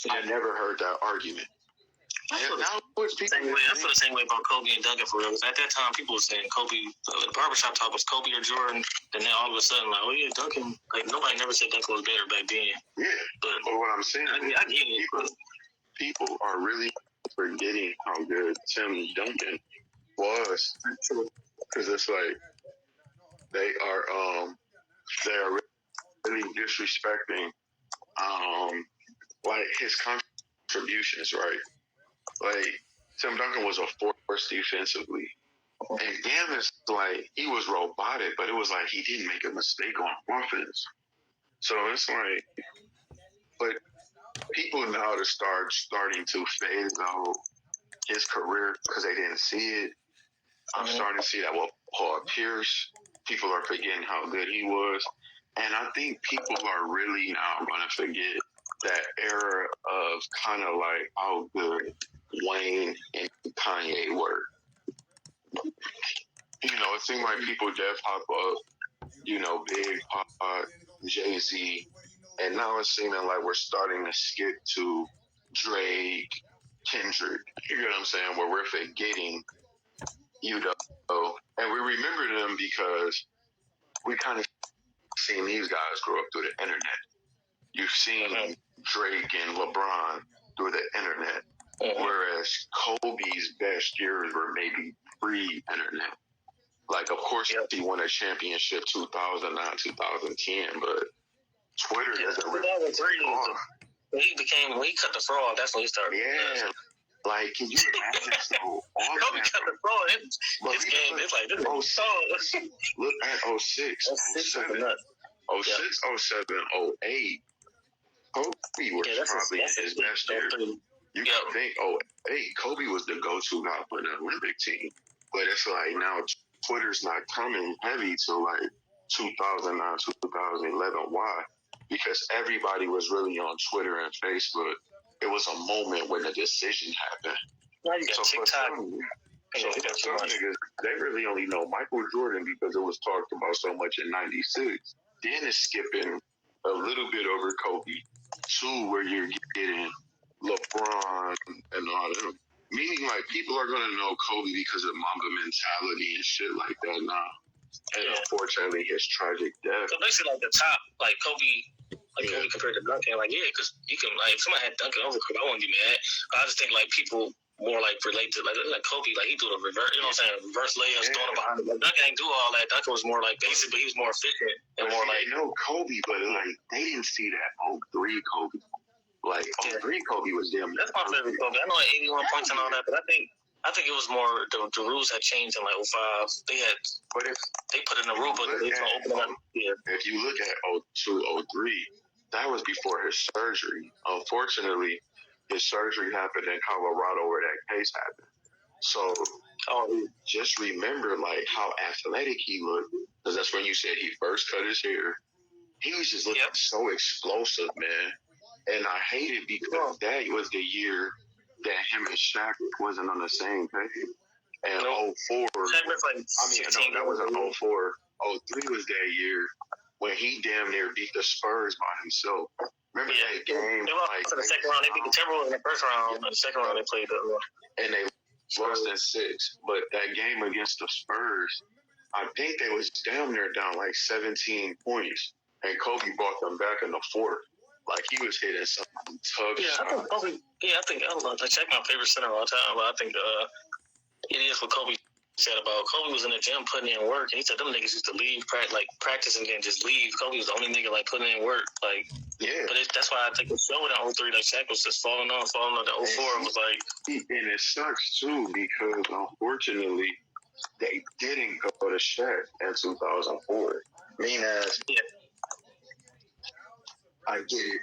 I never heard that argument. I feel the same way about Kobe and Duncan for real. At that time, people were saying Kobe. The barbershop talk was Kobe or Jordan. Then all of a sudden, like, oh yeah, Duncan. Like nobody never said Duncan was better back then. Yeah, but what I'm saying, I get it. People are really forgetting how good Tim Duncan was, because it's like they are really disrespecting like his contributions, right? Like Tim Duncan was a force defensively, and Gambis, like, he was robotic, but it was like he didn't make a mistake on offense. So it's like, but people now are starting to phase out his career because they didn't see it. I'm starting to see that with Paul Pierce. People are forgetting how good he was. And I think people are really now going to forget that era of kind of like how good Wayne and Kanye were. You know, it seemed like people did pop up, you know, Big Pop, Jay-Z, and now it's seeming like we're starting to skip to Drake, Kendrick. You know what I'm saying? Where we're forgetting, you know, and we remember them because we kind of seen these guys grow up through the internet. You've seen Drake and LeBron through the internet, whereas Kobe's best years were maybe pre-internet. Like, of course, he won a championship 2009, 2010, but Twitter doesn't really when he cut the fraud, that's when he started. Yeah. Like, can you imagine? Kobe cut the fraud. His game, it's like, look at 06, 07, 06, 07, 08. Kobe was probably his best year. You gotta think, 08, Kobe was the go-to guy for the Olympic team. But it's like now Twitter's not coming heavy till like 2009, 2011. Why? Because everybody was really on Twitter and Facebook. It was a moment when the decision happened. Now you got TikTok. For some niggas, they really only know Michael Jordan because it was talked about so much in '96. Then it's skipping a little bit over Kobe to where you're getting LeBron and all of them. Meaning, like, people are going to know Kobe because of Mamba mentality and shit like that now. And unfortunately, his tragic death. So basically, like, the top, like, Kobe, Kobe compared to Duncan, like, yeah, because you can, like, if somebody had Duncan over Kobe, I wouldn't be mad. I just think, like, people more, like, relate to, like Kobe, like, he do the reverse, you know what I'm saying, reverse layups, throwing it behind him. Like, Duncan ain't do all that. Duncan was more, like, basic, but he was more efficient and more, like... They know Kobe, but, like, they didn't see that 03 Kobe. Like, 03 Kobe was damn... That's my favorite Kobe. I know, like, 81 points and all that, but I think it was more, the rules had changed in, like, 05. They had... But if they put in the rule book, they opened up. If you look at 02, 03, that was before his surgery. Unfortunately, his surgery happened in Colorado where that case happened. So, just remember, like, how athletic he looked. Because that's when you said he first cut his hair. He was just looking so explosive, man. And I hate it because that was the year that him and Shaq wasn't on the same page. And 04, that was an 04. 03 was that year when he damn near beat the Spurs by himself. Remember that game? They lost in the second round. They beat the Timberwolves in the first round. In the second round, they played them. And they lost in 6. But that game against the Spurs, I think they was damn near down like 17 points. And Kobe brought them back in the 4th. Like, he was hitting some tough shots. I don't know. Shaq my favorite center of all time, but I think it is what Kobe said about Kobe was in the gym putting in work, and he said them niggas used to leave practice and then just leave. Kobe was the only nigga like putting in work, like but that's why I think it showed in 03 like Shaq was just falling on. The 04 was like, and it sucks too because unfortunately they didn't go to Shaq in 2004. I get it.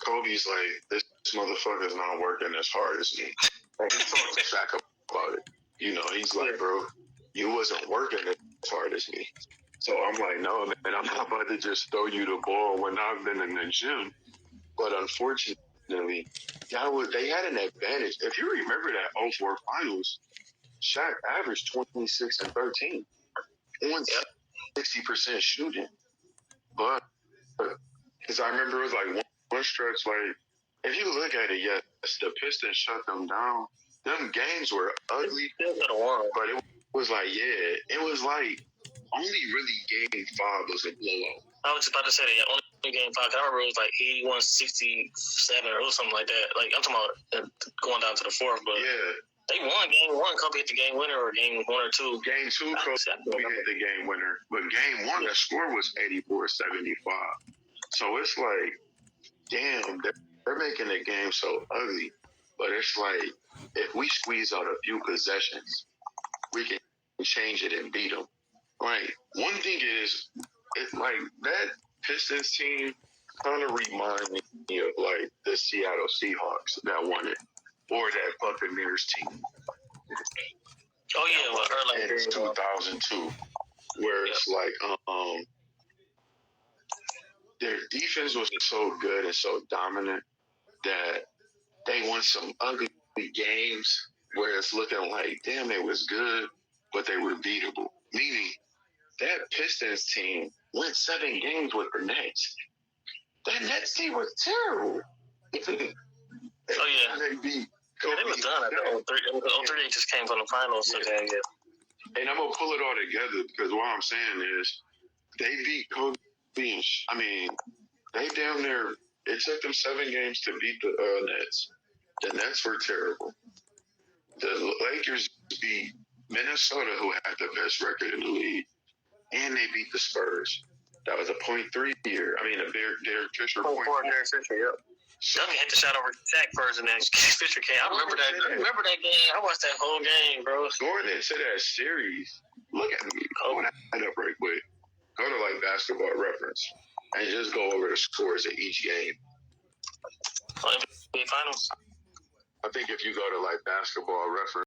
Kobe's like, this motherfucker's not working as hard as me. And he talked to Shaq about it. You know, he's like, bro, you wasn't working as hard as me. So I'm like, no, man, I'm not about to just throw you the ball when I've been in the gym. But unfortunately, they had an advantage. If you remember that 04 finals, Shaq averaged 26 and 13 on 60% shooting. But because I remember it was like one stretch, like if you look at it, yes, the Pistons shut them down. Them games were ugly, but it was like, it was like only really game 5 was a blowout. I was just about to say that, only game 5. I remember it was like 81-67 or something like that. Like, I'm talking about going down to the 4th, but they won game 1. Kobe hit the game winner, or game 1 or 2. Game 2, Kobe hit the game winner, but game 1, the score was 84-75. So it's like, damn, they're making the game so ugly. But it's like, if we squeeze out a few possessions, we can change it and beat them. Right. One thing is, it's like that Pistons team kind of reminds me of like the Seattle Seahawks that won it, or that Buccaneers team. Oh yeah, in 2002, where it's like their defense was so good and so dominant that they won some ugly games where it's looking like, damn, it was good, but they were beatable. Meaning, that Pistons team went 7 games with the Nets. That Nets team was terrible. Oh yeah, they beat. Yeah, they was done at the 03. 03 they just came from the finals. So and I'm gonna pull it all together because what I'm saying is they beat Kobe. I mean, they damn near. It took them 7 games to beat the Nets. The Nets were terrible. The Lakers beat Minnesota, who had the best record in the league, and they beat the Spurs. That was a .3 year. I mean, a Derek Fisher .4. Derek Fisher, yep. Dummy hit the shot over Zach first, and then Fisher came. I remember that game. I watched that whole game, bro. Going into that series, look at me. Hold that up right quick. Go to like Basketball Reference and just go over the scores of each game. NBA Finals. I think if you go to like Basketball Reference.